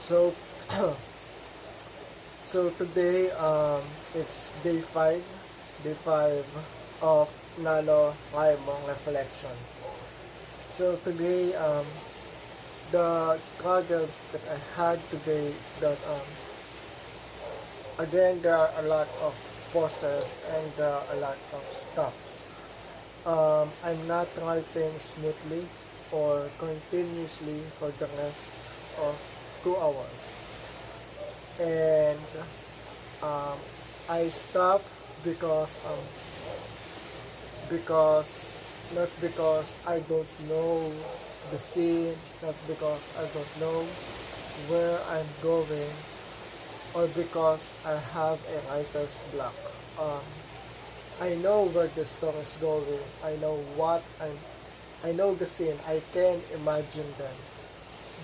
So, so today it's day five of Nanowrimo Reflection. So today the struggles that I had today is that again there are a lot of pauses and there are a lot of stops. I'm not writing smoothly or continuously for the rest of 2 hours, and um, I stopped because because not because I don't know the scene, not because I don't know where I'm going, or because I have a writer's block. Um, I know where the story is going. I know the scene. I can imagine them.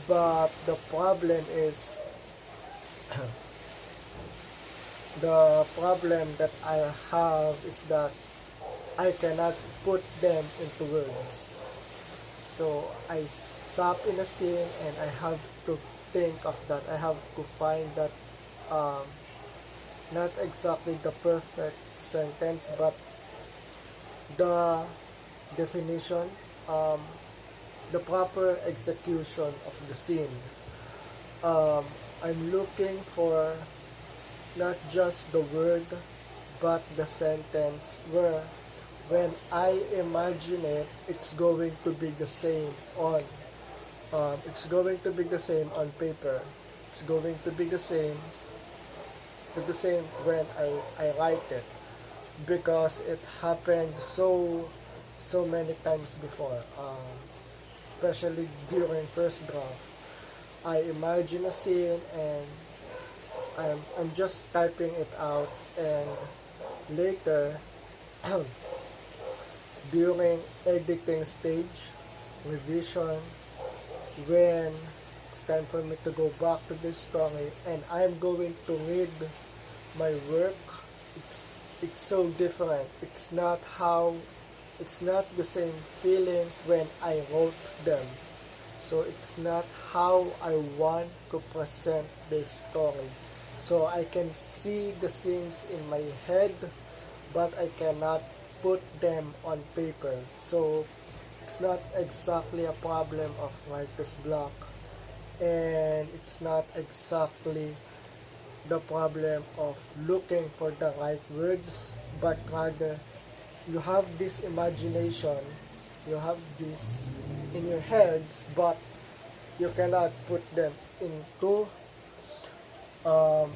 But the problem is the problem that I have is that I cannot put them into words. So I stop in a scene and I have to think of that. I have to find that um, not exactly the perfect sentence, but the definition, um, the proper execution of the scene. Um, I'm looking for not just the word, but the sentence where when I imagine it, it's going to be the same on paper. It's going to be the same when I write it, because it happened so many times before, especially during first draft. I imagine a scene and I'm just typing it out, and later during editing stage, revision, when it's time for me to go back to this story and I'm going to read my work, it's it's so different. It's not the same feeling when I wrote them. So it's not how I want to present this story. So I can see the scenes in my head, but I cannot put them on paper. So it's not exactly a problem of writer's block, and it's not exactly the problem of looking for the right words, but rather you have this imagination, you have this in your heads, but you cannot put them into um,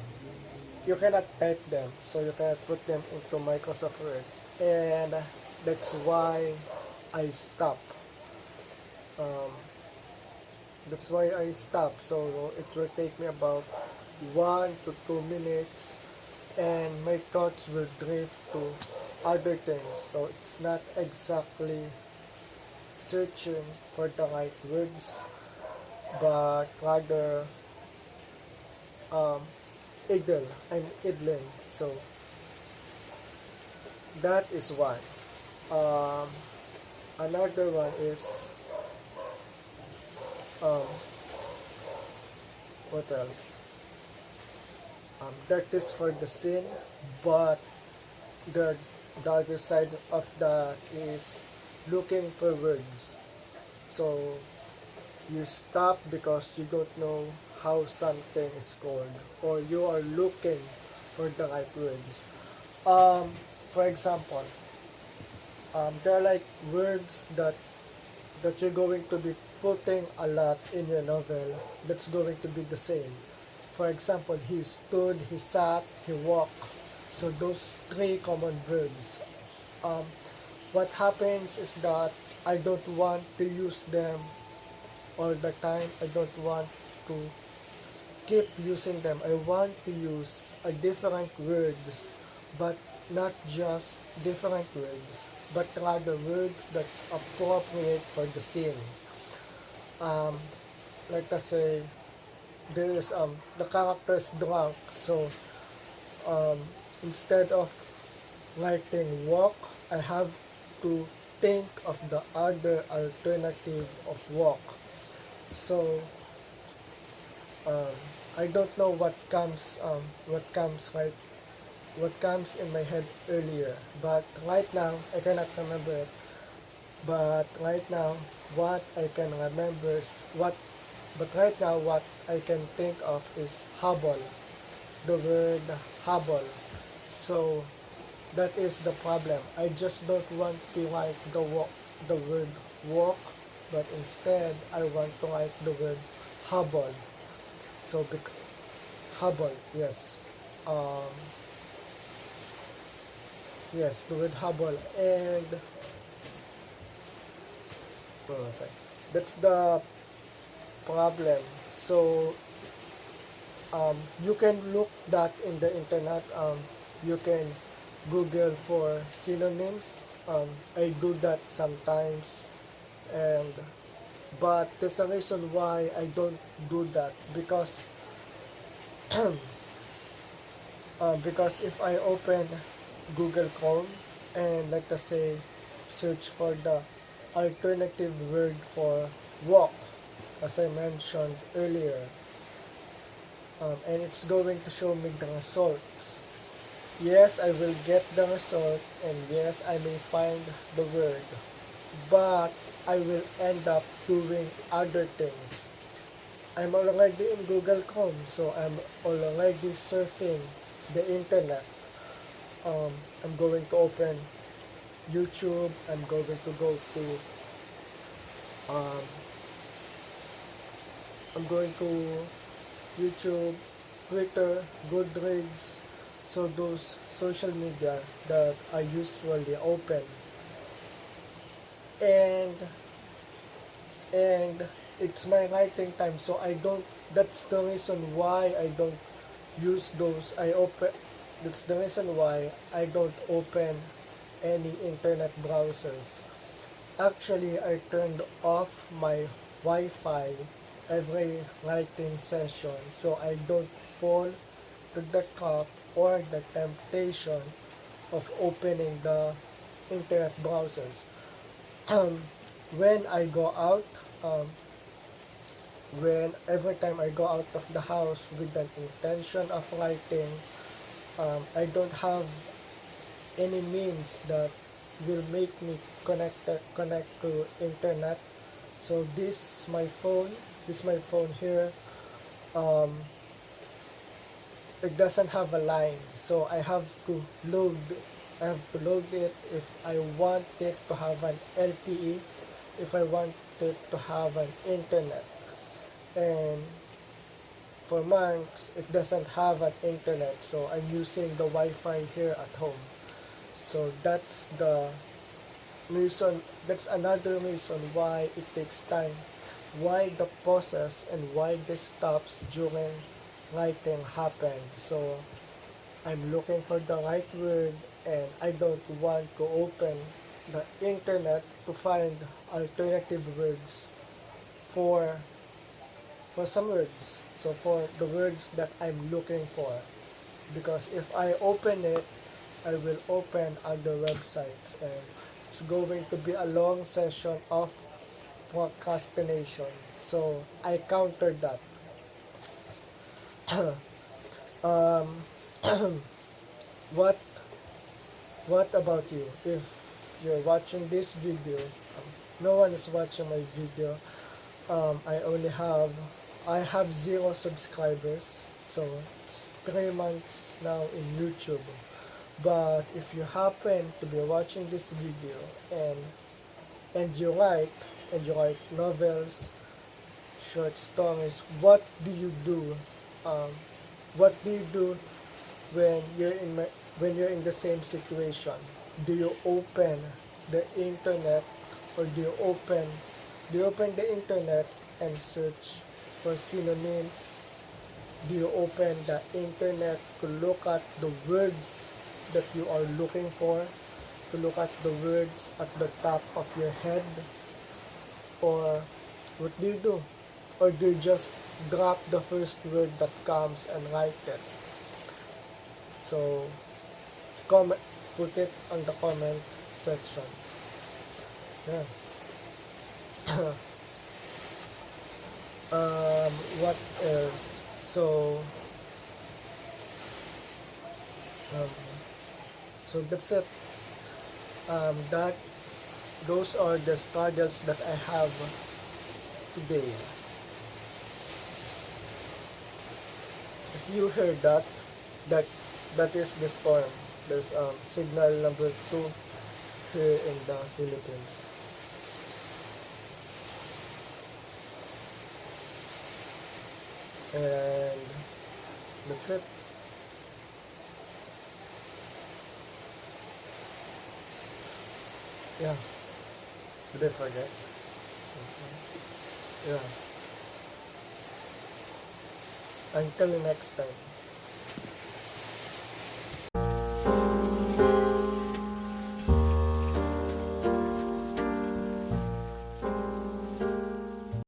you cannot type them, so you cannot put them into Microsoft Word, and that's why I stop. Um, that's why I stop. So it will take me about 1 to 2 minutes, and my thoughts will drift to other things. So it's not exactly searching for the right words, but rather um, idle. I'm idling. So that is one. Um, Another one is um, what else? That is for the scene, but the the other side of that is looking for words. So you stop because you don't know how something is called, or you are looking for the right words. Um, for example, there are like words that you're going to be putting a lot in your novel that's going to be the same. For example, he stood, he sat, he walked. So those three common verbs. Um, what happens is that I don't want to use them all the time. I don't want to keep using them. I want to use a different words, but not just different words, but rather words that's appropriate for the scene. Um, like I say, there is the character is drunk, so um, instead of writing walk, I have to think of the other alternative of walk. So um, I don't know what comes in my head earlier, but right now I cannot remember it. But right now, what I can remember is what. But right now, what I can think of is hobble. The word hobble. So that is the problem. I just don't want to write the word walk, but instead I want to write the word hobble. So hobble, yes, um, yes, the word hobble, and what was I? That's the problem. So you can look that in the internet. You can Google for synonyms. I do that sometimes, and but there's a reason why I don't do that because if I open Google Chrome and let us say search for the alternative word for walk, as I mentioned earlier, and it's going to show me the results. Yes, I will get the result, and yes, I may find the word, but I will end up doing other things. I'm already in Google Chrome, so I'm already surfing the internet. I'm going to open YouTube. I'm going to go to um, I'm going to YouTube, Twitter, Goodreads, so those social media that I usually open, and and it's my writing time, so I don't. That's the reason why I don't use those. That's the reason why I don't open any internet browsers. Actually, I turned off my Wi-Fi every writing session, so I don't fall to the trap or the temptation of opening the internet browsers. When I go out, um, when every time I go out of the house with an intention of writing, I don't have any means that will make me connect to internet. So this my phone here. Um, it doesn't have a line, so I have to load it if I want it to have an LTE, if I want it to have an internet. And for months it doesn't have an internet, so I'm using the Wi-Fi here at home. So that's another reason why it takes time, why the process and why the stops during writing happen. So I'm looking for the right word, and I don't want to open the internet to find alternative words for some words. So for the words that I'm looking for, because if I open it, I will open other websites, and it's going to be a long session of procrastination. So I counter that. um, what What about you? If you're watching this video, no one is watching my video. I only I have 0 subscribers, so it's 3 months now in YouTube. But if you happen to be watching this video and you write novels, short stories, what do you do? Um, what do you do when you're in the same situation? Do you open the internet, or do you open the internet and search for synonyms? Do you open the internet to look at the words that you are looking for, to look at the words at the top of your head? Or what do you do? Or do you just drop the first word that comes and write it? So comment, put it on the comment section. Yeah. what else? So um, so that's it. That those are the struggles that I have today. If you heard that, that that is the storm. There's signal number 2 here in the Philippines. And that's it. Yeah. Did I forget? Something? Yeah. Until next time.